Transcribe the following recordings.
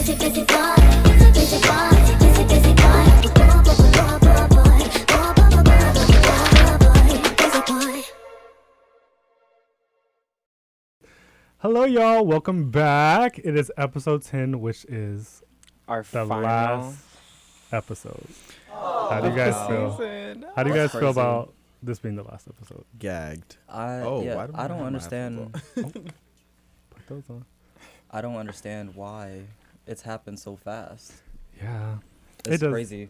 Hello, y'all. Welcome back. It is episode 10, which is our the final last episode. How do you guys feel? How do you guys feel about this being the last episode? Gagged. I don't understand. Put those on. I don't understand why it's happened so fast. Yeah. It's crazy.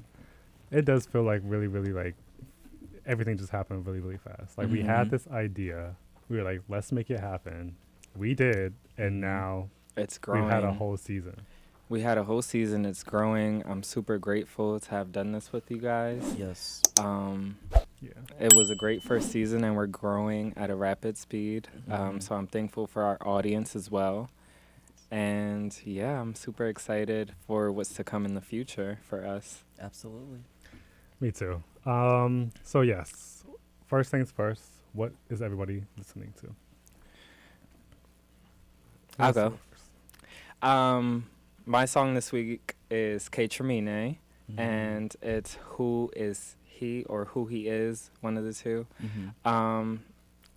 It does feel like really, really like everything just happened really, really fast. Like we had this idea. We were like, let's make it happen. We did, and now it's growing. We had a whole season. It's growing. I'm super grateful to have done this with you guys. Yes. It was a great first season, and we're growing at a rapid speed. So I'm thankful for our audience as well. And yeah, I'm super excited for what's to come in the future for us. Absolutely. Me too. So yes, first things first, what is everybody listening to? I'll go. My song this week is K Tremine, and it's Who Is He or Who He Is, one of the two. And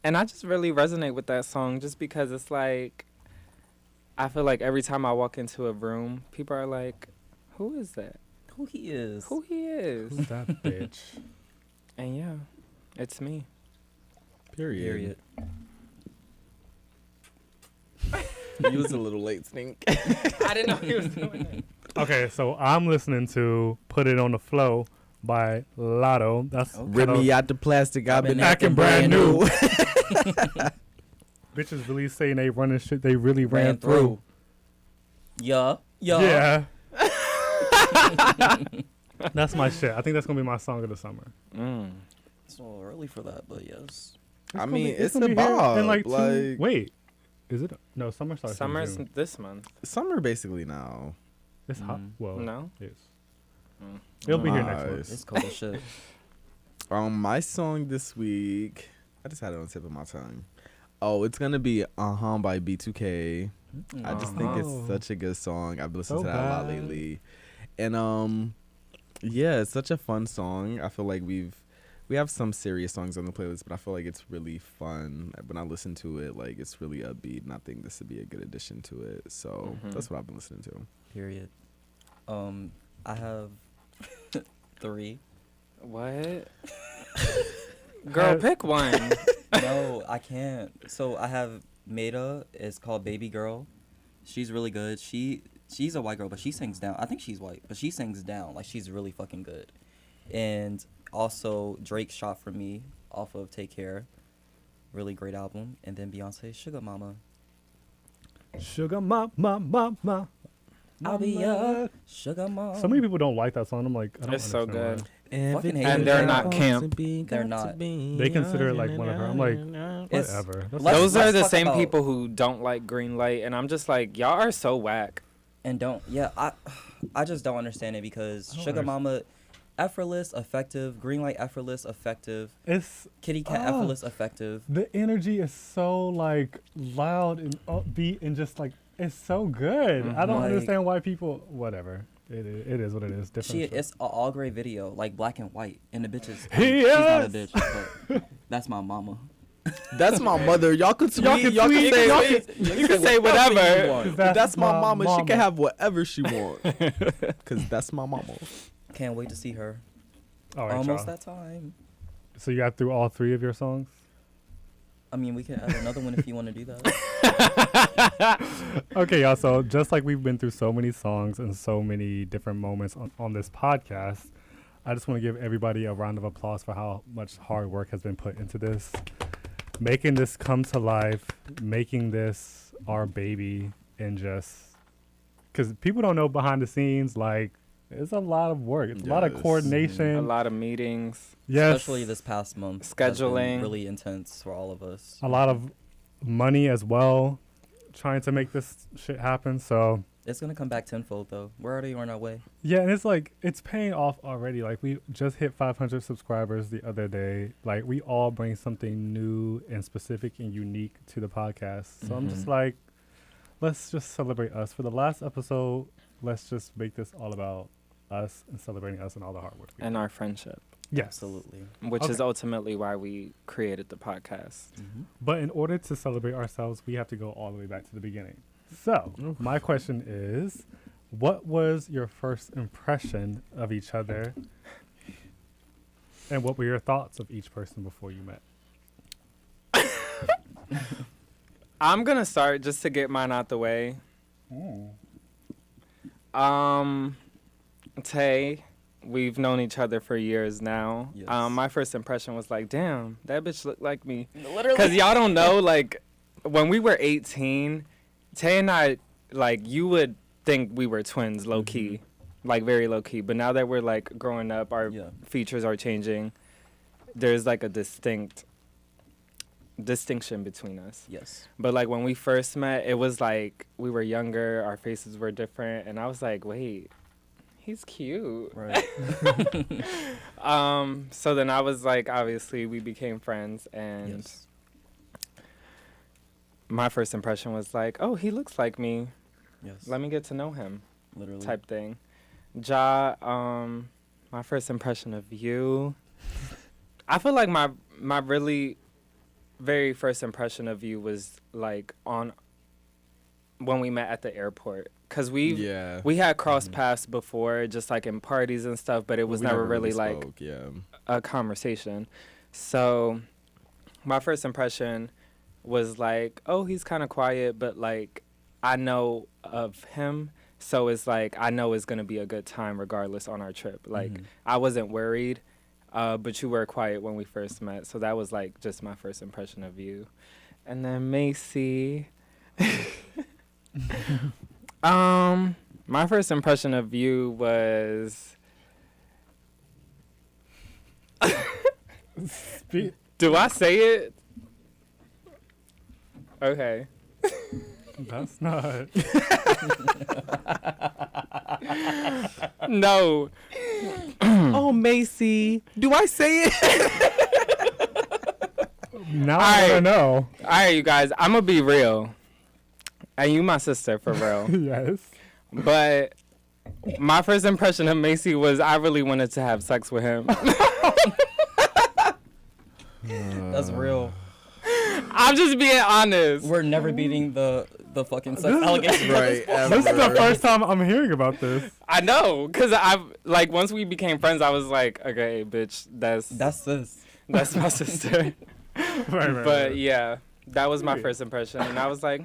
I just really resonate with that song just because it's like, I feel like every time I walk into a room, people are like, who is that? Who he is. Who he is. Who's that bitch? And yeah, it's me. Period. You was a little late, Stink. I didn't know he was doing it. Okay, so I'm listening to Put It on the Flow by Lotto. That's Rip me out the plastic. I've been acting brand new. Bitches really saying they running shit they really ran through. Yeah. That's my shit. I think that's going to be my song of the summer. It's a little early for that, but yes. I mean, it's a bob. Wait. Is it? No, summer starts. Summer's this month. Summer basically now. It's hot. Well, no. Yes. It'll be here next month. It's cold as shit. My song this week, I just had it on the tip of my tongue. Oh, it's gonna be by B2K. I just think it's such a good song. I've listened to that a lot lately, and yeah, it's such a fun song. I feel like we have some serious songs on the playlist, but I feel like it's really fun. When I listen to it, like, it's really upbeat, and I think this would be a good addition to it. So that's what I've been listening to. Period. I have 3. What? Girl, pick one. No, I can't. So I have Maida. It's called Baby Girl. She's really good. She's a white girl, but she sings down. I think she's white, but she sings down. Like, she's really fucking good. And also Drake Shot For Me off of Take Care. Really great album. And then Beyonce's Sugar Mama. Sugar Mama. I'll be your Sugar Mama. So many people don't like that song. I'm like, I don't It's so good. And they're not camp. They're not. They consider it like one of her. I'm like, whatever. Those are the same people who don't like Green Light, and I'm just like, y'all are so whack. And I just don't understand it because Sugar Mama, effortless, effective. Green Light, effortless, effective. It's Kitty Cat, effortless, effective. The energy is so like loud and upbeat and just like it's so good. I don't understand why people. Whatever. It is what it is. Different. It's an all gray video, like black and white, and the bitch is. She's not a bitch, but that's my mama. That's my mother. Y'all can say whatever. That's my mama. She can have whatever she wants. Cause that's my mama. Can't wait to see her. All right, almost that time. So you got through all 3 of your songs? I mean, we can add another one if you want to do that. Okay, y'all. So just like we've been through so many songs and so many different moments on this podcast, I just want to give everybody a round of applause for how much hard work has been put into this. Making this come to life, making this our baby, and just because people don't know behind the scenes, like, it's a lot of work. It's a lot of coordination. A lot of meetings. Yes. Especially this past month. Scheduling. Really intense for all of us. A lot of money as well, trying to make this shit happen. So it's going to come back tenfold, though. We're already on our way. Yeah, and it's like, it's paying off already. Like, we just hit 500 subscribers the other day. Like, we all bring something new and specific and unique to the podcast. So I'm just like, let's just celebrate us. For the last episode, let's just make this all about us and celebrating us and all the hard work. And our friendship. Yes. Absolutely. Which is ultimately why we created the podcast. Mm-hmm. But in order to celebrate ourselves, we have to go all the way back to the beginning. So, my question is, what was your first impression of each other? And what were your thoughts of each person before you met? I'm going to start just to get mine out the way. Tay, we've known each other for years now. Yes. My first impression was like, damn, that bitch looked like me. Literally. Because y'all don't know, like, when we were 18, Tay and I, like, you would think we were twins, low-key. Like, very low-key. But now that we're, like, growing up, our features are changing. There's, like, a distinction between us. Yes. But, like, when we first met, it was, like, we were younger, our faces were different. And I was like, wait, he's cute. Right. So then I was, like, obviously, we became friends. And my first impression was, like, oh, he looks like me. Yes. Let me get to know him. Literally. Type thing. Ja, my first impression of you. I feel like my really very first impression of you was like on when we met at the airport, cause we had crossed paths before, just like in parties and stuff, but it was never really like a conversation. So my first impression was like, oh, he's kind of quiet, but like I know of him. So it's like, I know it's going to be a good time regardless on our trip. Like, I wasn't worried, but you were quiet when we first met. So that was, like, just my first impression of you. And then Macy. My first impression of you was... Do I say it? Okay. That's not. No. Oh, Macy. Do I say it? Now I don't know. All right, you guys. I'm going to be real. And you my sister, for real. Yes. But my first impression of Macy was I really wanted to have sex with him. That's real. I'm just being honest. We're never beating the fucking sex allegations. Right. This is the first time I'm hearing about this. I know, because like, once we became friends, I was like, okay, bitch, that's this. That's my sister. Right. But yeah, that was my first impression. And I was like,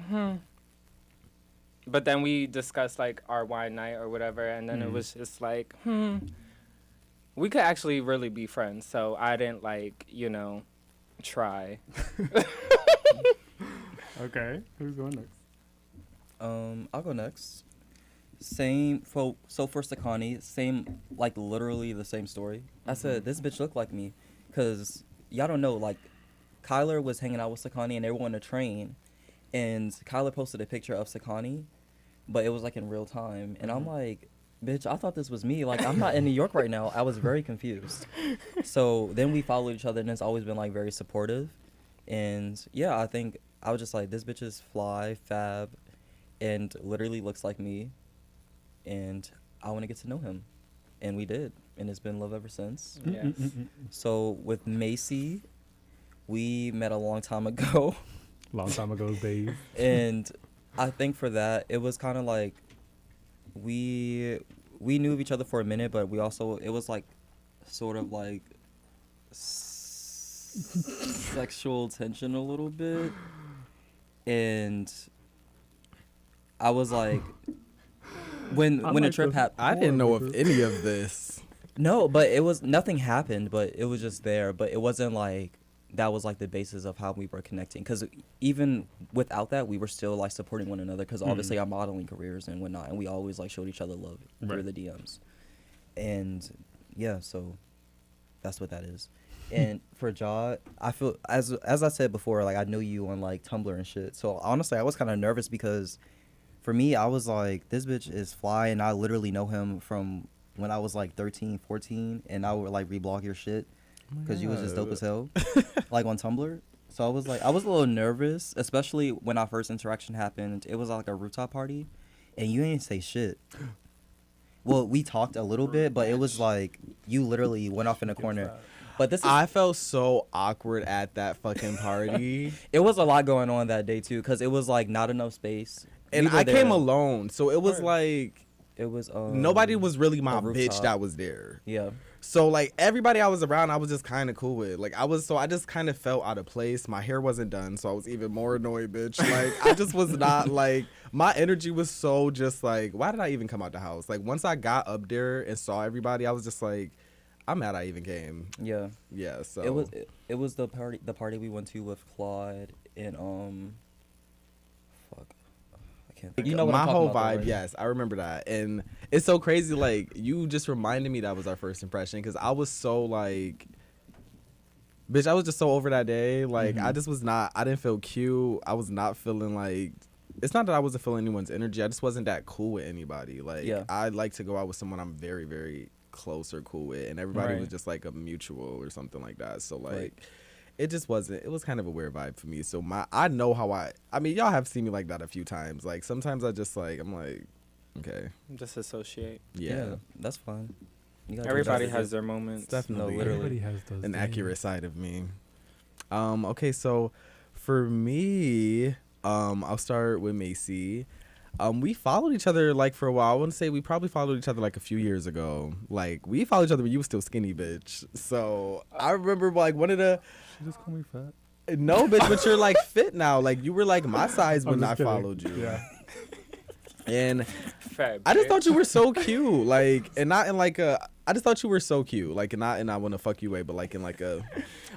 But then we discussed like our wine night or whatever. And then it was just like, we could actually really be friends. So I didn't like, try. Okay. Who's going next? I'll go next. Same. So for Sakani, same, like literally the same story. I said, this bitch looked like me. Because y'all don't know, like, Kyler was hanging out with Sakani and they were on a train. And Kyler posted a picture of Sakani, but it was like in real time. And I'm like, bitch, I thought this was me. Like, I'm not in New York right now. I was very confused. So then we followed each other and it's always been like very supportive. And yeah, I think I was just like, this bitch is fly, fab, and literally looks like me. And I want to get to know him. And we did. And it's been love ever since. Yes. So with Macy, we met a long time ago. Long time ago's days. And I think for that, it was kind of like we knew of each other for a minute, but we also, it was like sort of like sexual tension a little bit. And I was like, when a trip happened, I didn't know of any of this. No, but it was, nothing happened, but it was just there. But it wasn't like that was like the basis of how we were connecting. Because even without that, we were still like supporting one another. Because obviously our modeling careers and whatnot, and we always like showed each other love through the DMs. And yeah, so that's what that is. And for Ja, I feel as I said before, like I know you on like Tumblr and shit. So honestly, I was kind of nervous because for me, I was like, this bitch is fly, and I literally know him from when I was like 13, 14, and I would like reblog your shit because you was just dope as hell, like on Tumblr. So I was like, I was a little nervous, especially when our first interaction happened. It was like a rooftop party, and you ain't say shit. Well, we talked a little bit, but it was like you literally went off in a corner. But this is, I felt so awkward at that fucking party. it was a lot going on that day too, because it was like not enough space. And We were I came there. alone, so it was like It was nobody was really my a bitch rooftop. that was there. Yeah. So like everybody I was around, I was just kind of cool with. Like I just kind of felt out of place. My hair wasn't done, so I was even more annoyed, bitch. Like I just was not like, my energy was so just like, why did I even come out the house? Like once I got up there and saw everybody, I was just like, I'm mad I even came. Yeah. Yeah. So It was the party we went to with Claude and fuck. I can't think. You know what my I'm whole talking about, vibe, right? yes, I remember that. And it's so crazy, like you just reminded me that was our first impression, because I was so like, bitch, I was just so over that day. Like I just was not, I didn't feel cute. I was not feeling like, it's not that I wasn't feeling anyone's energy, I just wasn't that cool with anybody. Like Yeah. I like to go out with someone I'm very, very close or cool with, and everybody was Right. just like a mutual or something like that. So like Right. it just wasn't, it was kind of a weird vibe for me. So I know how I mean, y'all have seen me like that a few times. Like sometimes I just like, I'm like, okay, Disassociate. yeah, That's fine. You gotta do Everybody that. has their moments. definitely No, literally. Everybody has those an days. accurate side of me. Okay, so for me, I'll start with Macy. We followed each other like for a while. I want to say we probably followed each other like a few years ago. Like we followed each other when you were still skinny, bitch. So I remember like one of the, She just called me fat. no, bitch, but you're like fit now. Like you were like my size I'm when just I kidding. followed you. Yeah. And Fat I just bitch. thought you were so cute, like, and not in like a. I just thought you were so cute, like, and not in I want to fuck you way, but like in like a.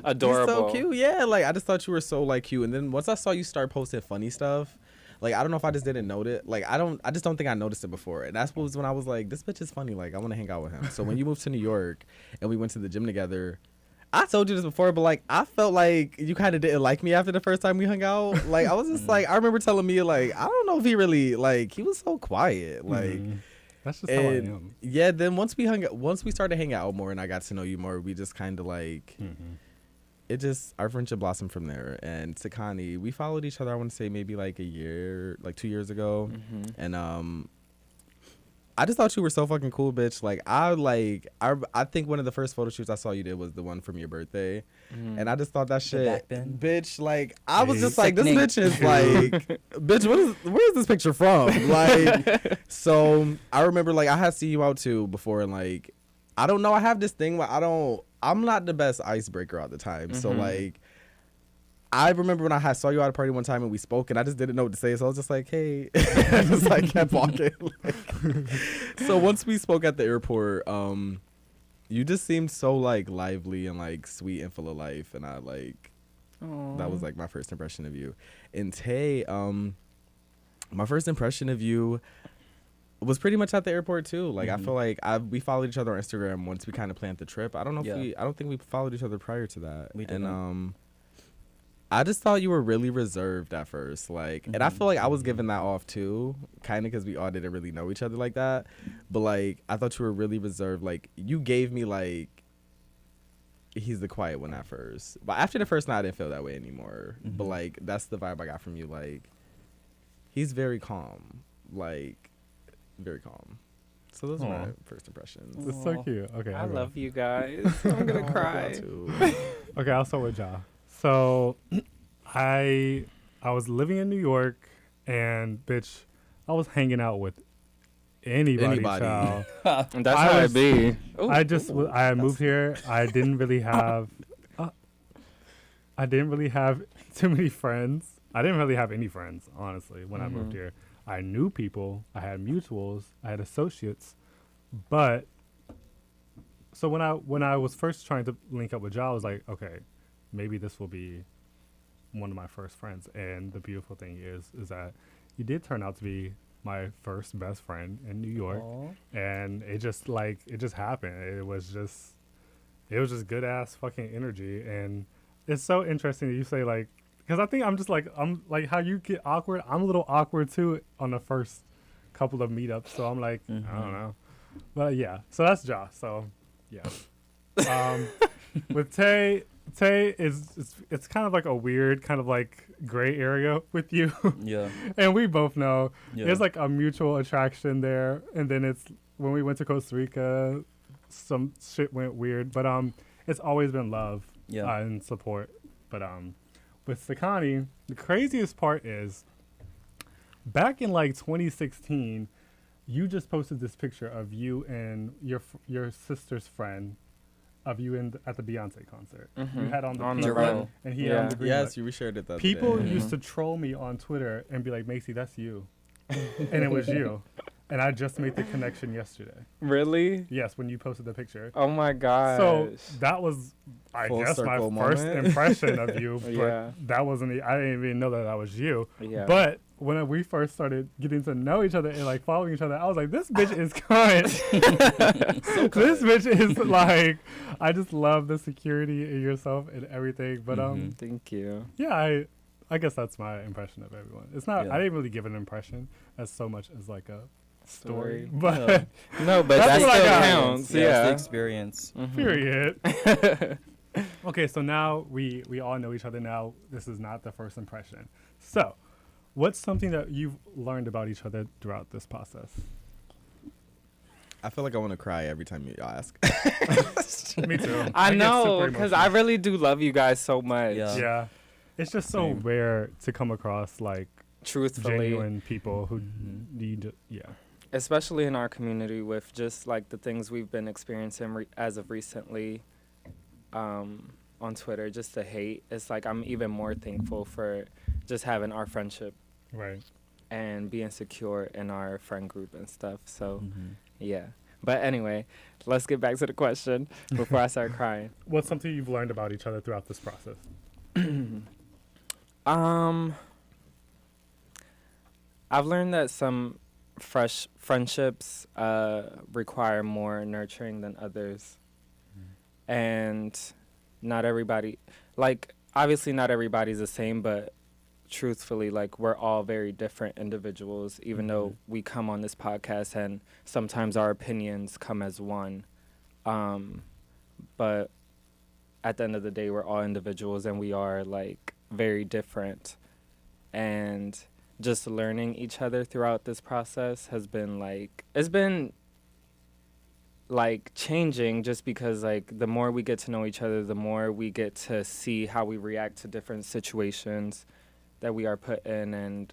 Adorable. You're so cute, yeah. Like I just thought you were so like cute, and then once I saw you start posting funny stuff, like I don't know if I just didn't note it. Like I just don't think I noticed it before, and that's what was when I was like, this bitch is funny. Like I want to hang out with him. So when you moved to New York and we went to the gym together. I told you this before, but like I felt like you kind of didn't like me after the first time we hung out. Like I was just like, I remember telling me like, I don't know if he really like, he was so quiet. Like, Mhm. That's just how I and am. yeah, then once we started hanging out more and I got to know you more, we just kind of like, it just, our friendship blossomed from there. And Sakani, we followed each other, I want to say maybe like 2 years ago. And I just thought you were so fucking cool, bitch. Like I think one of the first photo shoots I saw you did was the one from your birthday. And I just thought that shit, back bend? bitch, like I was Hey. just like, this Sickening. bitch is like, bitch, where is this picture from? Like, so I remember like I had seen you out too before, and like, I don't know, I have this thing where I'm not the best icebreaker all the time. So like, I remember when I saw you at a party one time and we spoke, and I just didn't know what to say, so I was just like, hey, I just like kept walking. Like, so once we spoke at the airport, you just seemed so like lively and like sweet and full of life, and I like, that was like my first impression of you. And Tay, my first impression of you was pretty much at the airport too. Like I feel like we followed each other on Instagram once we kind of planned the trip. I don't know if I don't think we followed each other prior to that. We didn't. And I just thought you were really reserved at first, like, and I feel like I was giving that off too, kind of because we all didn't really know each other like that. But like, I thought you were really reserved. Like, you gave me like, he's the quiet one at first, but after the first night, I didn't feel that way anymore. But like, that's the vibe I got from you. Like, he's very calm, like, very calm. So those are my first impressions. It's so cute. Okay. I I'll go. love you guys. I'm gonna cry. Too. Okay, I'll start with Ja. So, I was living in New York, and bitch, I was hanging out with anybody. Child. And that's I how was- it be. I moved here. I didn't really have too many friends. I didn't really have any friends, honestly, when I moved here. I knew people. I had mutuals. I had associates, but so when I was first trying to link up with Ja, I was like, okay, maybe this will be one of my first friends. And the beautiful thing is that you did turn out to be my first best friend in New York. And it just happened. It was just good ass fucking energy. And it's so interesting that you say like, because I think I'm like how you get awkward. I'm a little awkward too on the first couple of meetups. So I'm like, I don't know. But yeah, so that's Ja. So yeah. With Tay it's kind of like a weird kind of like gray area with you. Yeah. And we both know Yeah. there's like a mutual attraction there, and then it's when we went to Costa Rica, some shit went weird, but it's always been love and support. But with Sakani, the craziest part is back in like 2016, you just posted this picture of you and your sister's friend of you at the Beyonce concert. You had on the pink row, and he had on the green. Yes, you reshared it that People day. used to troll me on Twitter and be like, Macy, that's you. And it was you. And I just made the connection yesterday. Really? Yes, when you posted the picture. Oh my god. So that was, I Full guess, my circle first moment. impression of you. But Yeah. that wasn't, I didn't even know that was you. Yeah. But when we first started getting to know each other and like following each other, I was like, this bitch is current. This bitch is like, I just love the security in yourself and everything. But Thank you. yeah, I guess that's my impression of everyone. It's not, Yeah. I didn't really give an impression as so much as like a story. Story. But No, but That's that what I still got. counts. It's the Yeah. experience. period. Okay, so now we all know each other now. This is not the first impression. So, what's something that you've learned about each other throughout this process? I feel like I want to cry every time you ask. Me too. I get know, super because I emotional. really do love you guys so much. Yeah. Yeah. It's just so Same. rare to come across like Truthfully. genuine people who need, Especially in our community with just like the things we've been experiencing as of recently on Twitter, just the hate. It's like I'm even more thankful for just having our friendship right. and being secure in our friend group and stuff. So, yeah. But anyway, let's get back to the question before I start crying. What's something you've learned about each other throughout this process? I've learned that some fresh friendships require more nurturing than others. And not everybody, like, obviously not everybody's the same, but truthfully, like, we're all very different individuals, even though we come on this podcast and sometimes our opinions come as one. But at the end of the day, we're all individuals and we are, like, very different. And just learning each other throughout this process has been, like, it's been, like, changing just because, like, the more we get to know each other, the more we get to see how we react to different situations that we are put in. And,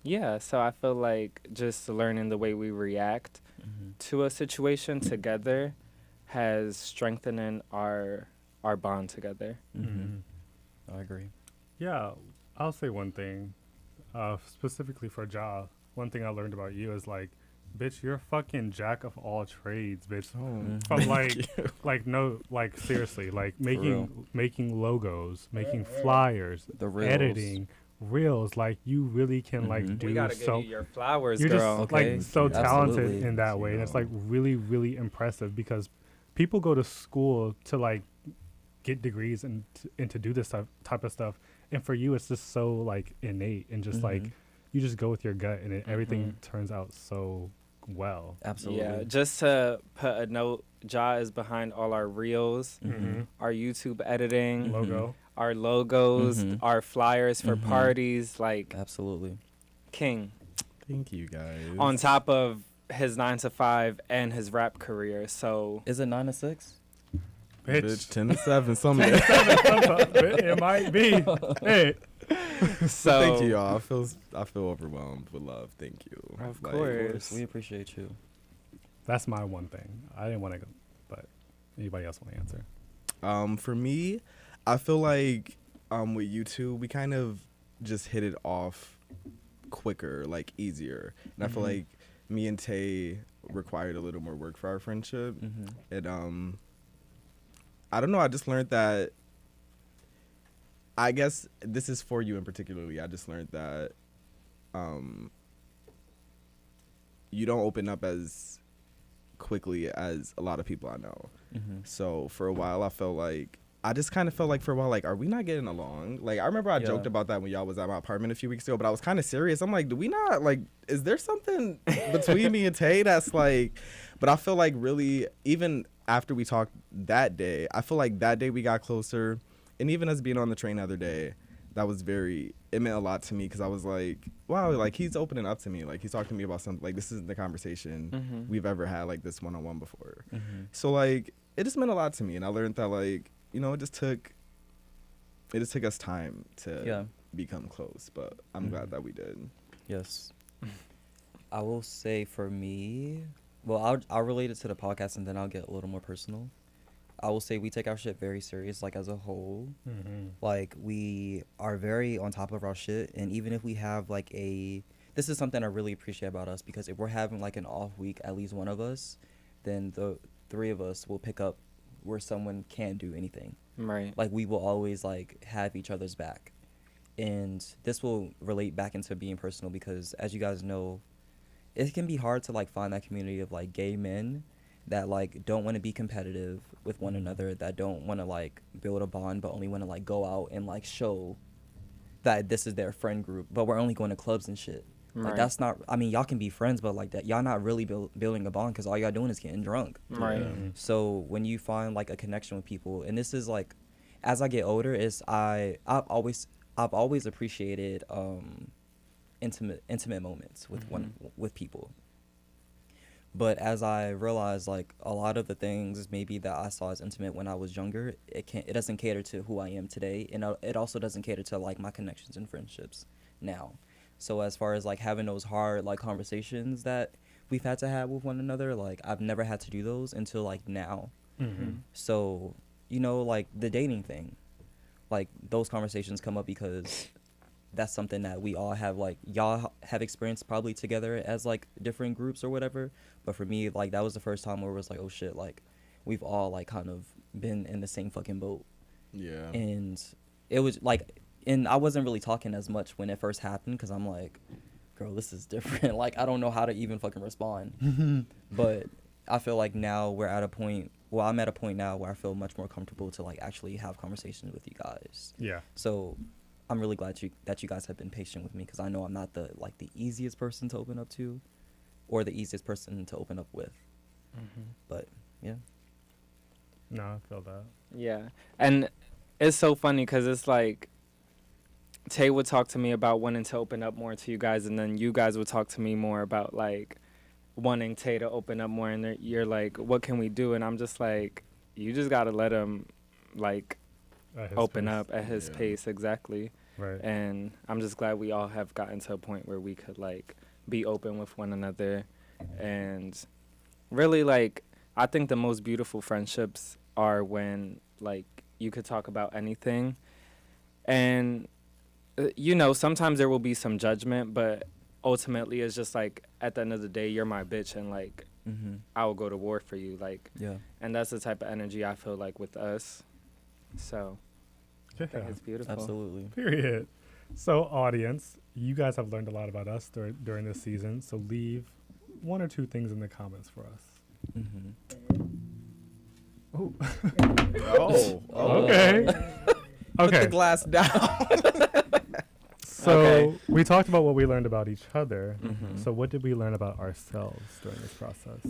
yeah, so I feel like just learning the way we react to a situation together has strengthened our bond together. I agree. Yeah, I'll say one thing, specifically for Ja. One thing I learned about you is like, bitch, you're a fucking jack of all trades, bitch. From like seriously, like making logos, making flyers, The reels. editing, reels. Like you really can like do We gotta so. give you your flowers, You're girl. just Okay. like so talented Absolutely. in that way, and it's like really, really impressive because people go to school to like get degrees and to do this type of stuff, and for you, it's just so like innate and just like you just go with your gut, and everything turns out so well. Absolutely. Yeah, just to put a note, Ja is behind all our reels, our YouTube editing, Logo. our logos, our flyers for parties, like Absolutely. king. Thank you, guys. On top of his 9 to 5 and his rap career, so Is it 9 to 6? Bitch, 10 to 7 someday. It might be. Hey, so Thank you, y'all. I feel overwhelmed with love. Thank you. Of Like, course. We appreciate you. that's my one thing. I didn't want to go, but anybody else want to answer? For me, I feel like with you two, we kind of just hit it off quicker, like easier. And I feel like me and Tay required a little more work for our friendship. And I don't know, I just learned that, I guess this is for you in particularly, I just learned that you don't open up as quickly as a lot of people I know. So for a while I just kind of felt like for a while, like, are we not getting along? Like, I remember I joked about that when y'all was at my apartment a few weeks ago, but I was kind of serious. I'm like, do we not, like, is there something between me and Tay that's like, but I feel like really, even after we talked that day, I feel like that day we got closer. And even us being on the train the other day, that was it meant a lot to me because I was like, wow, like he's opening up to me. Like he's talking to me about something. Like this isn't the conversation we've ever had like this one-on-one before. So like it just meant a lot to me. And I learned that like, you know, it just took us time to become close. But I'm glad that we did. Yes. I will say for me, well, I'll relate it to the podcast and then I'll get a little more personal. I will say we take our shit very serious, like as a whole. Like we are very on top of our shit, and even if we have like this is something I really appreciate about us, because if we're having like an off week, at least one of us, then the three of us will pick up where someone can't do anything. Right. Like we will always like have each other's back, and this will relate back into being personal because, as you guys know, it can be hard to like find that community of like gay men that like don't want to be competitive with one another, that don't want to like build a bond, but only want to like go out and like show that this is their friend group, but we're only going to clubs and shit. Like that's not, I mean, y'all can be friends, but like that y'all not really building a bond because all y'all doing is getting drunk. Right. So when you find like a connection with people, and this is like, as I get older, is I've always appreciated intimate moments with with people. But as I realized, like a lot of the things maybe that I saw as intimate when I was younger, it doesn't cater to who I am today, and it also doesn't cater to like my connections and friendships now. So as far as like having those hard like conversations that we've had to have with one another, like I've never had to do those until like now. So, you know, like the dating thing, like those conversations come up because that's something that we all have, like y'all have experienced probably together as like different groups or whatever. But for me, like that was the first time where it was like, oh shit, like we've all like kind of been in the same fucking boat. Yeah. And it was like, and I wasn't really talking as much when it first happened because I'm like, girl, this is different. Like I don't know how to even fucking respond. But I feel like now we're at a point, well, I'm at a point now where I feel much more comfortable to like actually have conversations with you guys. Yeah. So I'm really glad that you guys have been patient with me, because I know I'm not the easiest person to open up to, or the easiest person to open up with. But yeah. No, I feel that. Yeah, and it's so funny because it's like Tay would talk to me about wanting to open up more to you guys, and then you guys would talk to me more about like wanting Tay to open up more, and you're like, what can we do? And I'm just like, you just gotta let him like open pace. up at his pace. Exactly. Right. And I'm just glad we all have gotten to a point where we could like be open with one another. And really, like, I think the most beautiful friendships are when like you could talk about anything, and you know, sometimes there will be some judgment, but ultimately it's just like at the end of the day, you're my bitch, and like I will go to war for you, like. And that's the type of energy I feel like with us. So I think it's beautiful. Absolutely. Period. So, audience, you guys have learned a lot about us during this season. So, leave one or two things in the comments for us. Oh. Okay. Put the glass down. So, we talked about what we learned about each other. So, what did we learn about ourselves during this process?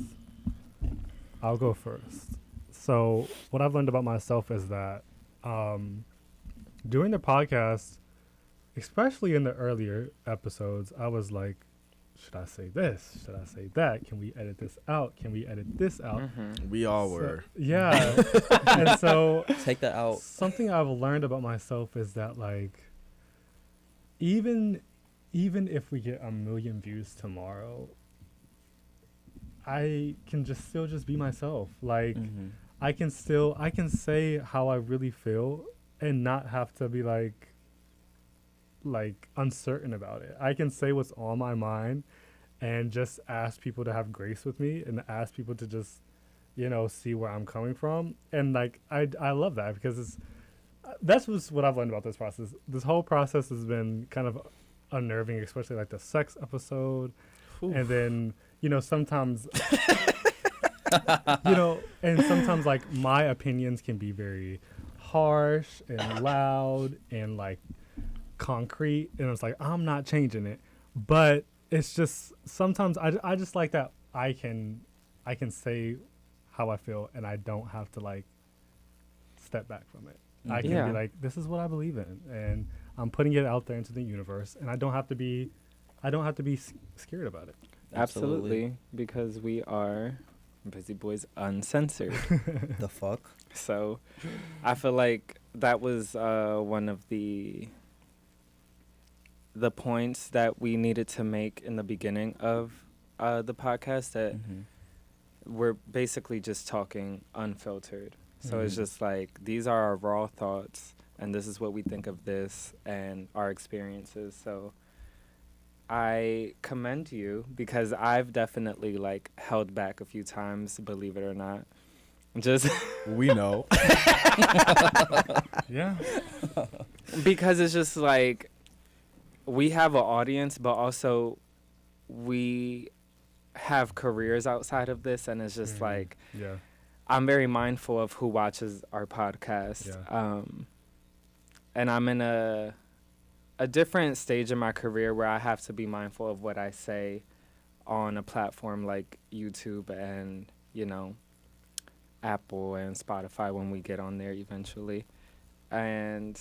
I'll go first. So, what I've learned about myself is that doing the podcast, especially in the earlier episodes, I was like, should I say this? Should I say that? Can we edit this out? Can we edit this out? We all were. Yeah. And so take that out. Something I've learned about myself is that like even if we get 1 million views tomorrow, I can still just be myself. Like I can say how I really feel and not have to be like uncertain about it. I can say what's on my mind and just ask people to have grace with me and ask people to just, you know, see where I'm coming from. And like I love that because that's what I've learned about this process. This whole process has been kind of unnerving, especially like the sex episode. Oof. And then, you know, sometimes and sometimes like my opinions can be very harsh and loud and like concrete, and it's like I'm not changing it, but it's just sometimes I just like that I can say how I feel and I don't have to like step back from it. I can be like, this is what I believe in, and I'm putting it out there into the universe, and I don't have to be scared about it. Absolutely, because we are Busy Boys Uncensored. The fuck? So I feel like that was one of the points that we needed to make in the beginning of the podcast, that we're basically just talking unfiltered. So it's just like, these are our raw thoughts, and this is what we think of this and our experiences. So I commend you, because I've definitely like held back a few times, believe it or not. Just We know. Yeah. because it's just like, we have an audience, but also we have careers outside of this, and it's just like, Yeah. I'm very mindful of who watches our podcast. Yeah. And I'm in a different stage in my career where I have to be mindful of what I say on a platform like YouTube and, Apple and Spotify when we get on there eventually. And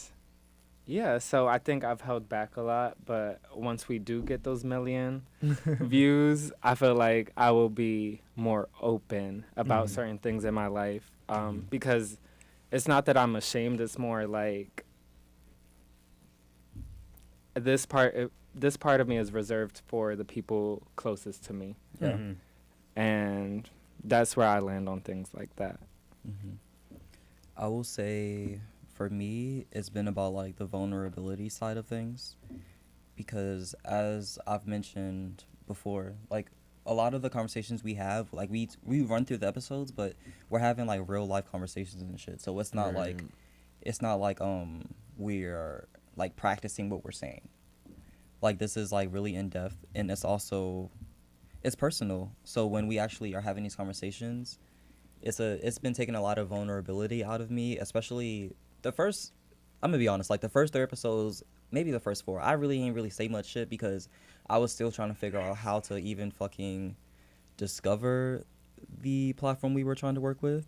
yeah, so I think I've held back a lot, but once we do get those million views, I feel like I will be more open about certain things in my life, because it's not that I'm ashamed. It's more like this part of me is reserved for the people closest to me. Yeah. And that's where I land on things like that. I will say, for me, it's been about like the vulnerability side of things, because as I've mentioned before, like a lot of the conversations we have, like we run through the episodes, but we're having like real life conversations and shit. So it's not like we're like practicing what we're saying. Like, this is like really in depth, and it's personal. So when we actually are having these conversations, it's been taking a lot of vulnerability out of me, especially I'm gonna be honest, like the first 3 episodes, maybe the first 4, I really ain't really say much shit, because I was still trying to figure out how to even fucking discover the platform we were trying to work with,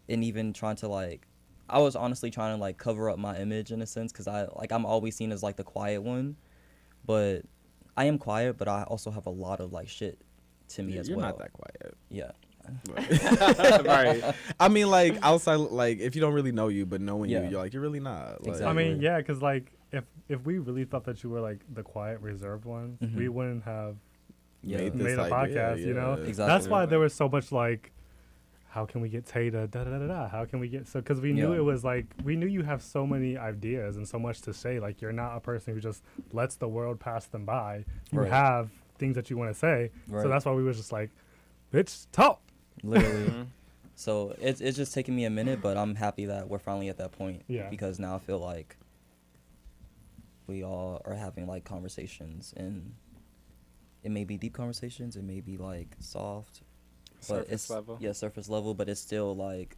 and even trying to like, I was honestly trying to like cover up my image in a sense, because I'm always seen as like the quiet one, but I am quiet, but I also have a lot of like shit to me as You're well. not that quiet. Yeah. Right. I mean, like, outside, like, if you don't really know you, but knowing Yeah. you, you're like, you're really not. Like, Exactly. I mean, yeah, because like if we really thought that you were like the quiet, reserved one, we wouldn't have made made a podcast. You know, Exactly. that's why there was so much like, how can we get Tay to da da da da? How can we get so? Because we knew it was like, we knew you have so many ideas and so much to say. Like, you're not a person who just lets the world pass them by. You have things that you want to say. Right. So that's why we was just like, bitch, talk. Literally. So it's just taking me a minute, but I'm happy that we're finally at that point. Yeah. Because now I feel like we all are having like conversations, and it may be deep conversations, it may be like soft, but Surface level. Yeah, surface level, but it's still like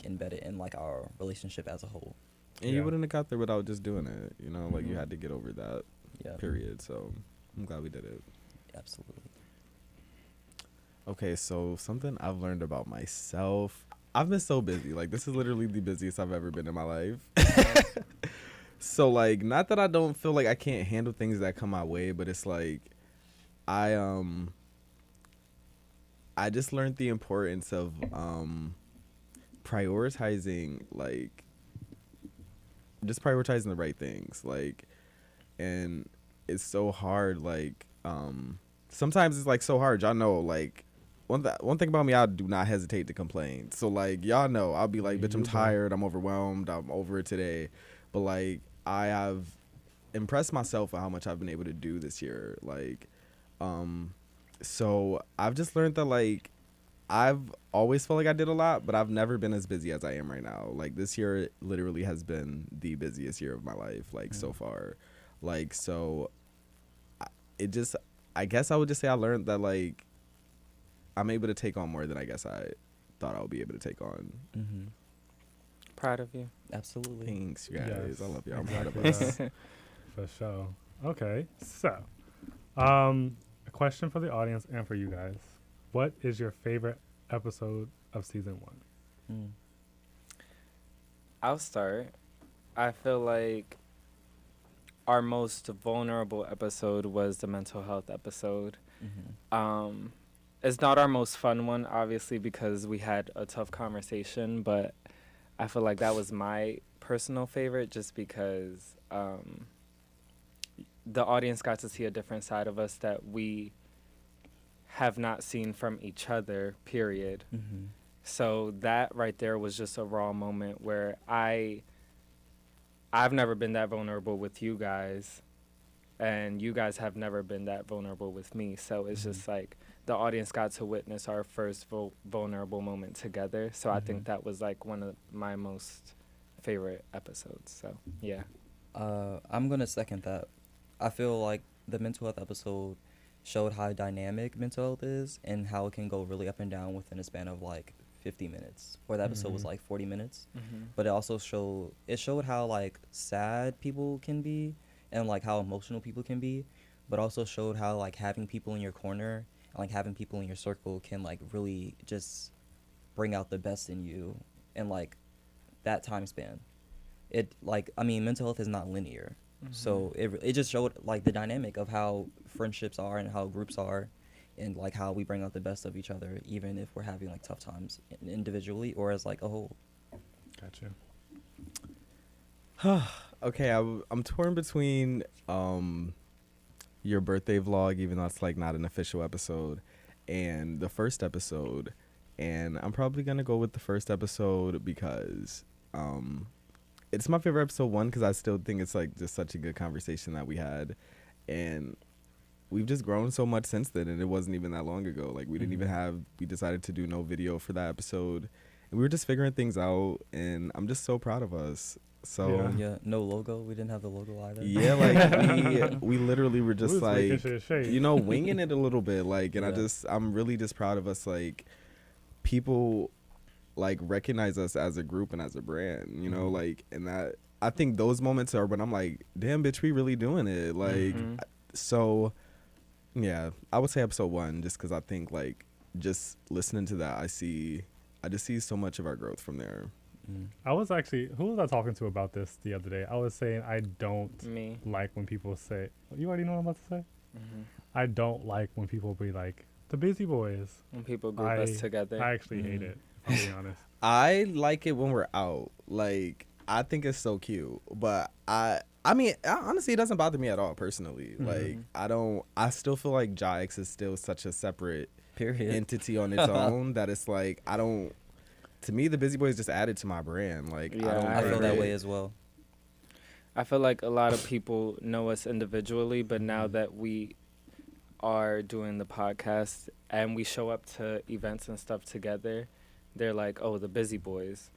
embedded in like our relationship as a whole. And you wouldn't have got there without just doing it. You know, like, you had to get over that Yeah. period. So I'm glad we did it. Absolutely. Okay, so something I've learned about myself. I've been so busy. Like, this is literally the busiest I've ever been in my life. So, like, not that I don't feel like I can't handle things that come my way, but it's like I just learned the importance of prioritizing, like, just prioritizing the right things. Like, and it's so hard, like, sometimes it's like so hard. Y'all know, like, one thing about me, I do not hesitate to complain. So, like, y'all know, I'll be like, bitch, I'm tired, I'm overwhelmed, I'm over it today. But, like, I have impressed myself with how much I've been able to do this year. Like, so I've just learned that, like, I've always felt like I did a lot, but I've never been as busy as I am right now. Like, this year literally has been the busiest year of my life, like, so far. Like, so I guess I would just say I learned that, like, I'm able to take on more than I guess I thought I would be able to take on. Mm-hmm. Proud of you. Absolutely. Thanks, you guys. Yes, I love y'all. I'm exactly proud of us. For sure. Okay, so a question for the audience and for you guys. What is your favorite episode of season 1? I'll start. I feel like our most vulnerable episode was the mental health episode. It's not our most fun one, obviously, because we had a tough conversation, but I feel like that was my personal favorite just because the audience got to see a different side of us that we have not seen from each other, period. So that right there was just a raw moment where I've never been that vulnerable with you guys, and you guys have never been that vulnerable with me. So it's just like the audience got to witness our first vulnerable moment together. So I think that was like one of my most favorite episodes. So yeah. I'm gonna second that. I feel like the mental health episode showed how dynamic mental health is and how it can go really up and down within a span of like 50 minutes. Or the episode was like 40 minutes. But it also showed how like sad people can be and like how emotional people can be, but also showed how like having people in your corner and like having people in your circle can like really just bring out the best in you in like that time span. It like, I mean, mental health is not linear. So it just showed like the dynamic of how friendships are and how groups are and like how we bring out the best of each other, even if we're having like tough times individually or as like a whole. Gotcha. Okay, I'm torn between your birthday vlog, even though it's like not an official episode, and the first episode. And I'm probably gonna go with the first episode because it's my favorite episode, one, because I still think it's like just such a good conversation that we had, and we've just grown so much since then, and it wasn't even that long ago. Like we didn't even we decided to do no video for that episode, and we were just figuring things out, and I'm just so proud of us. So yeah, no logo. We didn't have the logo either. Yeah, like we literally were just like, you know, winging it a little bit, like, and I'm really just proud of us. Like, people like recognize us as a group and as a brand, you know, like, and that I think those moments are when I'm like, damn, bitch, we really doing it. Like, so yeah, I would say episode 1, just because I think like just listening to that, I just see so much of our growth from there. I was actually, who was I talking to about this the other day? I was saying I don't like when people say, you already know what I'm about to say? I don't like when people be like, the Busy Boys. When people group us together. I actually hate it, I'll be honest. I like it when we're out. Like, I think it's so cute. But I mean, honestly, it doesn't bother me at all, personally. Like, I still feel like Jax is still such a separate entity on its own that it's like, to me, the Busy Boys just added to my brand. Like, I feel that way as well. I feel like a lot of people know us individually, but now that we are doing the podcast and we show up to events and stuff together, they're like, oh, the Busy Boys.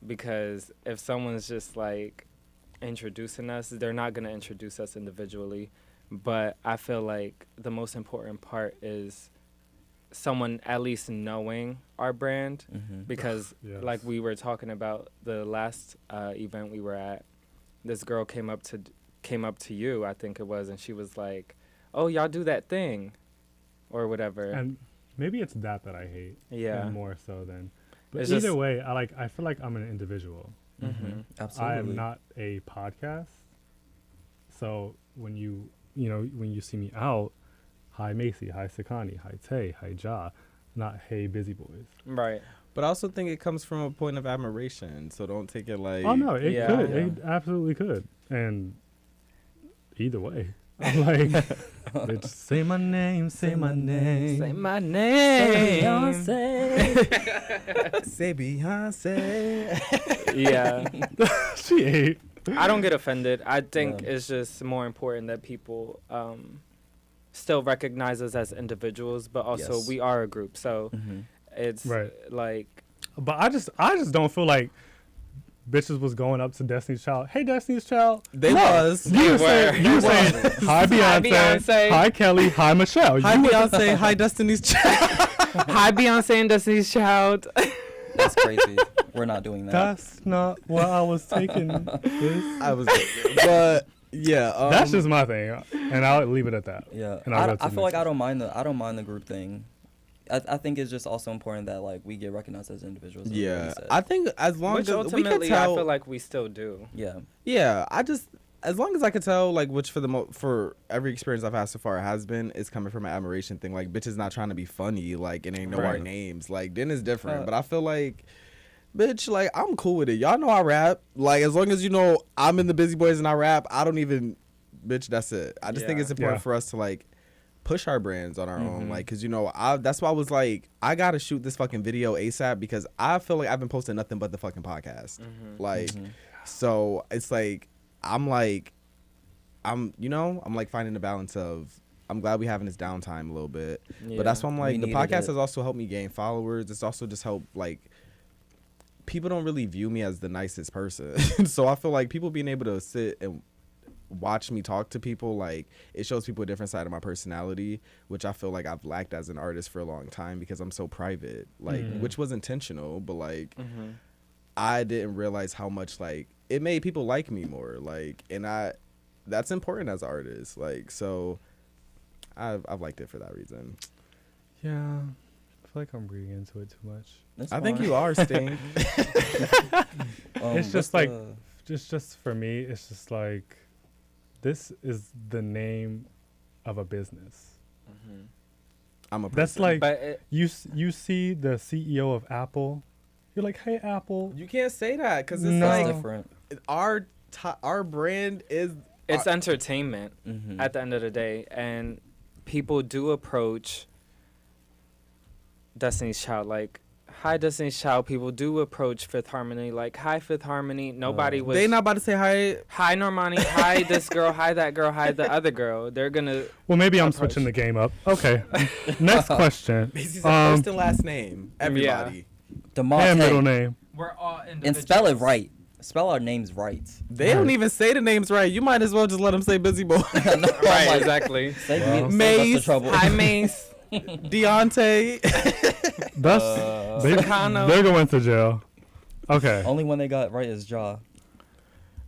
Because if someone's just like introducing us, they're not going to introduce us individually. But I feel like the most important part is someone at least knowing our brand, because like we were talking about the last event we were at, this girl came up to you, I think it was, and she was like, oh, y'all do that thing or whatever. And maybe it's that I hate. Yeah. More so than. But it's either way, I feel like I'm an individual. Absolutely. I am not a podcast. So when you see me out, hi Macy, hi Sakani, hi Tay, hi Ja, not hey Busy Boys. Right. But I also think it comes from a point of admiration, so don't take it like... Oh, no, it could. Yeah. It absolutely could. And either way, I'm like, bitch, say my name, say my name. Say my name. Say Beyonce. Say Beyonce. Yeah. She ate. I don't get offended. I think it's just more important that people still recognize us as individuals, but also we are a group. So it's like... But I just don't feel like bitches was going up to Destiny's Child. Hey, Destiny's Child. They was. You were saying, hi, Beyonce. Hi, Kelly. Hi, Michelle. Hi, Beyonce. Hi, Destiny's Child. Hi, Beyonce and Destiny's Child. That's crazy. We're not doing that. That's not what I was taking this. I was, but yeah. That's just my thing, and I'll leave it at that. Yeah. And I feel like I don't mind the group thing. I think it's just also important that like we get recognized as individuals. Yeah, I think as long Which as we can ultimately tell, I feel like we still do. Yeah, I just as long as I can tell, like, which for every experience I've had so far has been, it's coming from an admiration thing. Like, bitches not trying to be funny, like, and they know our names. Like, then it's different. But I feel like, bitch, like, I'm cool with it. Y'all know I rap. Like, as long as you know I'm in the Busy Boys and I rap, I don't even, bitch, that's it. I just think it's important for us to like push our brands on our own, like, because that's why I was like, I gotta shoot this fucking video ASAP because I feel like I've been posting nothing but the fucking podcast, like, so it's like I'm like finding the balance of I'm glad we having this downtime a little bit, but that's why I'm like the podcast has also helped me gain followers. It's also just helped like people don't really view me as the nicest person, so I feel like people being able to sit and watch me talk to people, like it shows people a different side of my personality, which I feel like I've lacked as an artist for a long time because I'm so private, like which was intentional, but like I didn't realize how much like it made people like me more, like, and that's important as an artist, like, so I've liked it for that reason. Yeah, I feel like I'm reading into it too much. I think you are, Sting. It's just like just for me, it's just like this is the name of a business. I'm a person. That's like you see the CEO of Apple, you're like, hey Apple. You can't say that because it's like different. Our brand is it's entertainment at the end of the day, and people do approach Destiny's Child like, hi Destiny's Child. People do approach Fifth Harmony like, hi Fifth Harmony. Nobody was. They not about to say hi. Hi Normani. Hi this girl. Hi that girl. Hi the other girl. They're gonna. Well, maybe I'm switching the game up. Okay. Next question. Basically, first and last name. Everybody. And middle name. We're all individuals. And spell it right. Spell our names right. They don't even say the names right. You might as well just let them say Busy Boy. Right, exactly. Mace. Hi Mace. Deontay. They're going to jail. Okay. Only one they got right is Ja.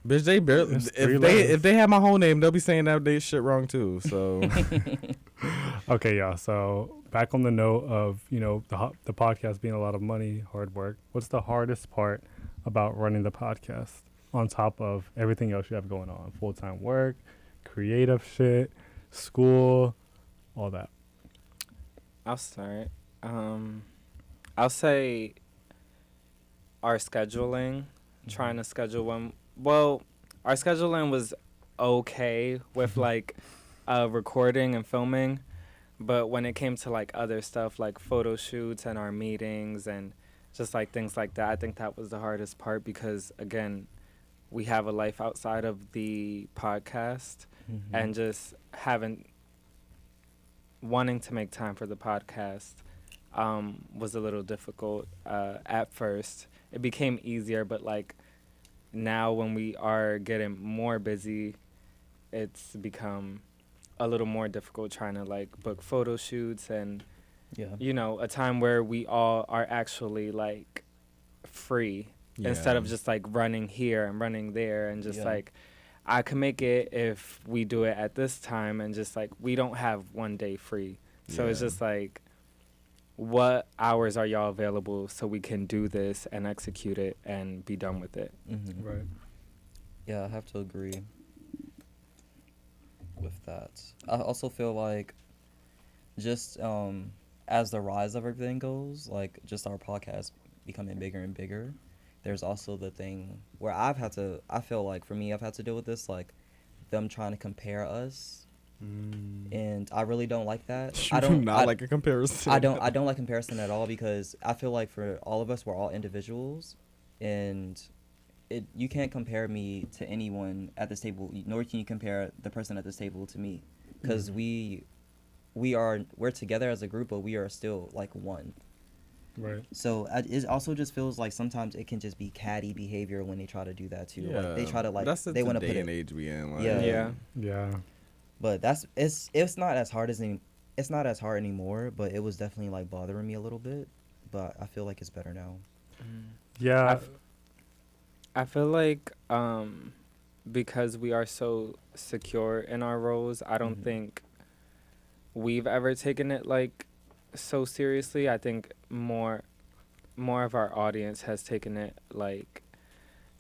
Bitch, they barely. If they have my whole name, they'll be saying that they shit wrong too. So. Okay, y'all. So back on the note of the podcast being a lot of money, hard work. What's the hardest part about running the podcast on top of everything else you have going on? Full-time work, creative shit, school, all that. I'll start. I'll say our scheduling, trying to schedule one. Well, our scheduling was okay with like recording and filming, but when it came to like other stuff like photo shoots and our meetings and just like things like that, I think that was the hardest part because again, we have a life outside of the podcast and just wanting to make time for the podcast was a little difficult at first. It became easier, but like now when we are getting more busy, it's become a little more difficult trying to like book photo shoots and a time where we all are actually like free instead of just like running here and running there and just like I can make it if we do it at this time and just like we don't have one day free. So it's just like, what hours are y'all available so we can do this and execute it and be done with it? Right. Yeah, I have to agree with that. I also feel like just as the rise of everything goes, like just our podcast becoming bigger and bigger, there's also the thing where I feel like for me, I've had to deal with this, like them trying to compare us. And I really don't like that. I don't like a comparison. I don't like comparison at all because I feel like for all of us, we're all individuals, and you can't compare me to anyone at this table, nor can you compare the person at this table to me, because we're together as a group, but we are still like one. Right. So it also just feels like sometimes it can just be catty behavior when they try to do that too. Yeah. Like they try to like they want to put day and age we in. Like. Yeah. But it's not as hard it's not as hard anymore. But it was definitely like bothering me a little bit. But I feel like it's better now. Yeah. I feel like because we are so secure in our roles, I don't think we've ever taken it like so seriously. I think more of our audience has taken it like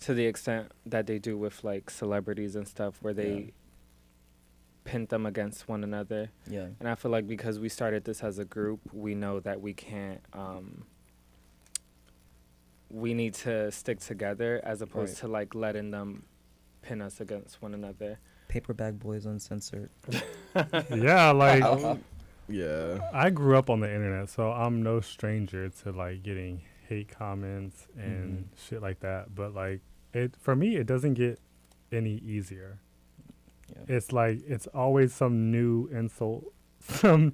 to the extent that they do with like celebrities and stuff, where they pit them against one another. Yeah. And I feel like because we started this as a group, we know that we can't. We need to stick together as opposed to like letting them pin us against one another. Paperback Boys Uncensored. Yeah, like Yeah. I grew up on the internet, so I'm no stranger to like getting hate comments and shit like that. But like it for me, it doesn't get any easier. Yeah. It's like it's always some new insult, some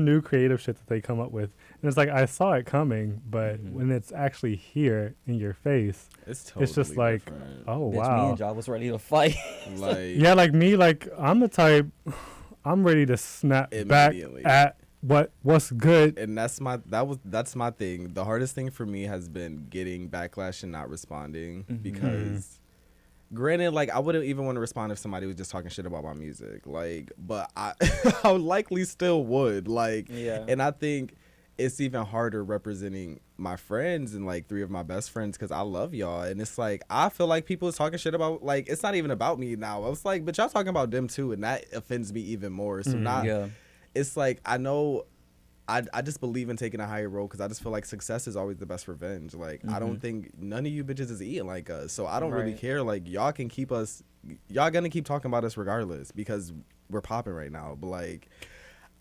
new creative shit that they come up with, and it's like I saw it coming, but when it's actually here in your face, It's just like, different. oh Bitch, me wow, and Ja was ready to fight. Like yeah, like me, like I'm the type, I'm ready to snap back Immediately. at what's good. and that's my thing. The hardest thing for me has been getting backlash and not responding because granted, like I wouldn't even want to respond if somebody was just talking shit about my music. Like, but I I likely still would. Like, Yeah. and I think it's even harder representing my friends and like 3 of my best friends because I love y'all. And it's like I feel like people is talking shit about, like, it's not even about me now. I was like, but y'all talking about them too, and that offends me even more. So Yeah. it's like I know I just believe in taking a higher road because I just feel like success is always the best revenge. Like I don't think none of you bitches is eating like us, so I don't really Right. care. Like y'all can keep us, y'all gonna keep talking about us regardless because we're popping right now. But like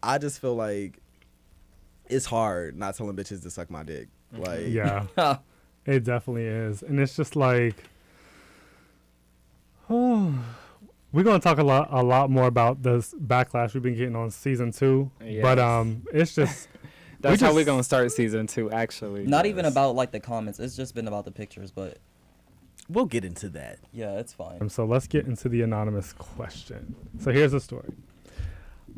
I just feel like it's hard not telling bitches to suck my dick. Like Yeah, it definitely is, and it's just like, oh, we're gonna talk a lot more about this backlash we've been getting on season 2. Yes. But it's just That's how we're gonna start season 2. Actually, Not even about like the comments. It's just been about the pictures, but we'll get into that. yeah, it's fine. So let's get into the anonymous question. So here's the story.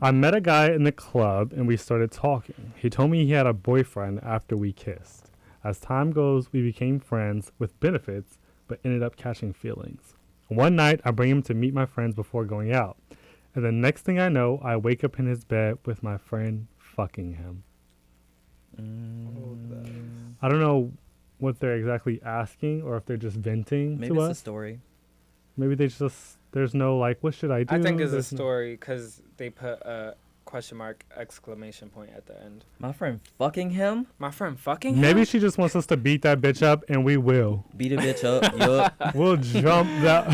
I met a guy in the club and we started talking. He told me he had a boyfriend after we kissed. As time goes, we became friends with benefits, but ended up catching feelings. One night, I bring him to meet my friends before going out. And the next thing I know, I wake up in his bed with my friend fucking him. I don't know what they're exactly asking or if they're just venting Maybe to it's a us. story. Maybe they just, there's no like, what should I do? I think it's a There's no- story because they put a question mark exclamation point at the end. My friend fucking him. My friend fucking him? Maybe she just wants us to beat that bitch up, and we will. Beat a bitch up. Yup. We'll jump that.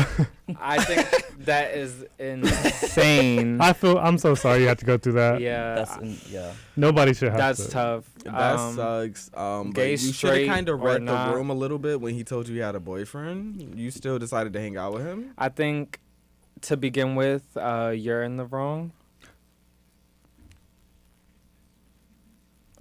I think that is insane. I'm so sorry you had to go through that. Yeah, Yeah. Nobody should have that's to. tough. That sucks. But gay, you should have straight, kind of or read the not. room a little bit when he told you he had a boyfriend. You still decided to hang out with him. I think to begin with, you're in the wrong.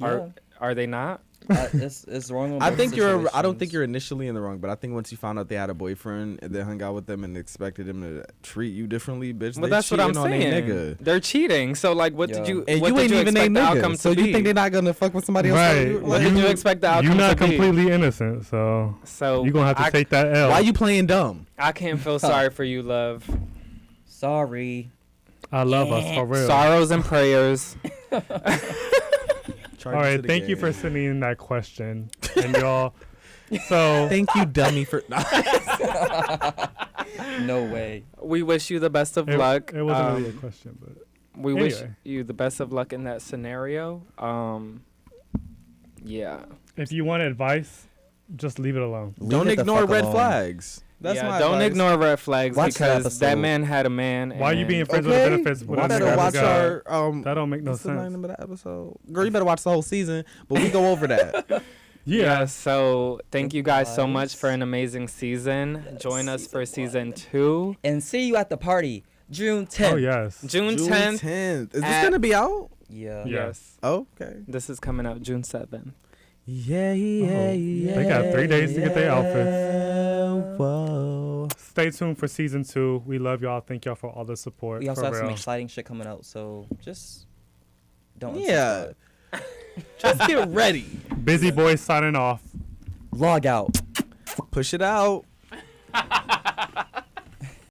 Yeah. Are they not? It's wrong. On I both think I don't situations. think you're initially in the wrong, but I think once you found out they had a boyfriend and then hung out with them and expected him to treat you differently, bitch. Well, they that's what I'm cheating on they saying. nigga. They're cheating. So, like, what Yeah. did you? And what you did ain't you even expect a the outcome nigga. to So be? you think they're not gonna fuck with somebody else? Right. What did you expect the outcome You're not to be? completely innocent, so So you're gonna have to take that L. Why you playing dumb? I can't feel sorry for you, love. Sorry. I love us for real. Sorrows and prayers. All right, thank you for sending in that question, and y'all. So Thank you, dummy, for. No way. We wish you the best of luck. It wasn't really a question, but We wish Anyway. you the best of luck in that scenario. Yeah. if you want advice, just leave it alone. Don't Leave it the ignore fuck red alone. flags. That's yeah, my don't advice. ignore red flags Watch that because that episode. man had a man. Why are you and- being friends with Okay. the benefits? With You a better nigga watch that's got- our That don't make no what's the sense. name of the episode? Girl, you better watch the whole season. But we go over that. Yeah, so thank you guys so much Advice. for an amazing season. Yes, Join us for season season 2. And see you at the party, June 10th. Oh yes. June 10th. 10th. Is this at- gonna be out? Yeah. Yeah. Yes. Oh, okay. This is coming out June 7th. Yeah, They got 3 days to get their outfits. Whoa. Stay tuned for season 2. We love y'all. Thank y'all for all the support. We also for have some real. exciting shit coming out, so just don't. Yeah. unsubscribe. Just get ready. Busy boys signing off. Log out. Push it out.